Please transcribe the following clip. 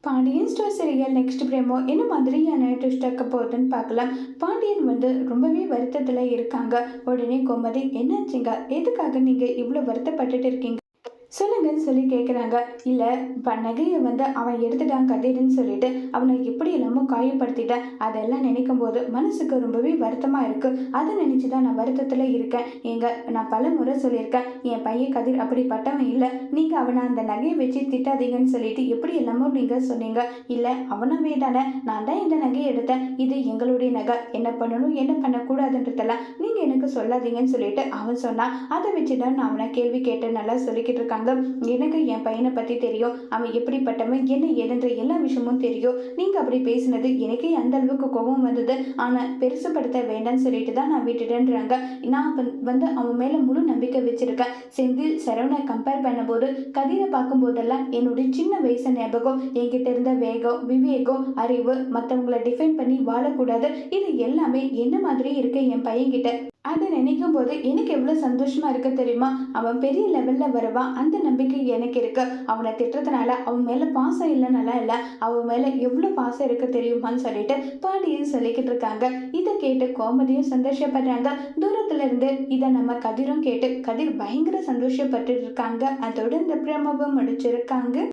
Pandian store serial next promo என்ன மாதிரியான twist ஆக்க போகுதுன்னு பார்க்கலாம். பாண்டியன் ரொம்பவே வருத்தத்தில் இருக்காங்க. உடனே கோமதி, என்னாச்சுங்க, எதுக்காக நீங்கள் இவ்வளோ வருத்தப்பட்டுட்டு இருக்கீங்க சொல்லுங்கன்னு சொல்லி கேட்குறாங்க. இல்லை, நகையை அவன் எடுத்துட்டான் கதிர்னு சொல்லிட்டு அவனை எப்படி எல்லாமோ காயப்படுத்திட்டேன். அதெல்லாம் நினைக்கும் போது மனசுக்கு ரொம்பவே வருத்தமாக இருக்குது. அதை நினச்சி தான் நான் வருத்தத்தில் இருக்கேன். நான் பல முறை சொல்லியிருக்கேன், என் பையன் கதிர் அப்படிப்பட்டவன் இல்லை, நீங்கள் அவனை அந்த நகையை வச்சு திட்டாதீங்கன்னு சொல்லிட்டு எப்படி எல்லாமோ நீங்கள் சொன்னீங்க. இல்லை, அவனவே தானே, நான் தான் இந்த நகையை எடுத்தேன், இது எங்களுடைய நகை, என்ன பண்ணணும் என்ன பண்ணக்கூடாதுன்றதெல்லாம் நீங்கள் எனக்கு சொல்லாதீங்கன்னு சொல்லிட்டு அவன் சொன்னான். அதை வச்சு தான் நான் அவனை கேள்வி கேட்டு நல்லா சொல்லிக்கிட்டு இருக்காங்க. எனக்கு என் பையனை பற்றி தெரியும், அவன் எப்படிப்பட்டவன் என்ன ஏதுன்ற எல்லா விஷயமும் தெரியும். நீங்கள் அப்படி பேசினது எனக்கே அந்த அளவுக்கு கோபம் வந்தது. ஆனால் பெருசுப்படுத்த வேண்டாம்னு சொல்லிட்டு தான் நான் விட்டுட்டேன்றாங்க. நான் அவன் மேலே முழு நம்பிக்கை வச்சிருக்கேன். செந்தில் சரவணை கம்பேர் பண்ணும்போது கதிரை பார்க்கும்போதெல்லாம் என்னுடைய சின்ன வயசு ஞாபகம், என்கிட்ட இருந்த வேகம், விவேகம், அறிவு, மற்றவங்களை டிஃபைன் பண்ணி வாழக்கூடாது, இது எல்லாமே என்ன மாதிரி இருக்கு என் பையன்கிட்ட. அதை நினைக்கும் போது எனக்கு எவ்வளோ சந்தோஷமா இருக்கு தெரியுமா. அவன் பெரிய லெவலில் வருவான், அந்த நம்பிக்கை எனக்கு இருக்கு. அவனை திட்டுறதுனால அவன் மேலே பாசம் இல்லைனால இல்லை, அவன் மேலே எவ்வளோ பாசம் இருக்கு தெரியுமான்னு சொல்லிட்டு பாண்டியன் சொல்லிக்கிட்டு இருக்காங்க. இதை கேட்டு கோமதியும் சந்தோஷப்படுறாங்க. தூரத்துல இருந்து இதை நம்ம கதிரும் கேட்டு கதிர் பயங்கர சந்தோஷப்பட்டு இருக்காங்க. அதோட இந்த பிரமவும் முடிச்சிருக்காங்க.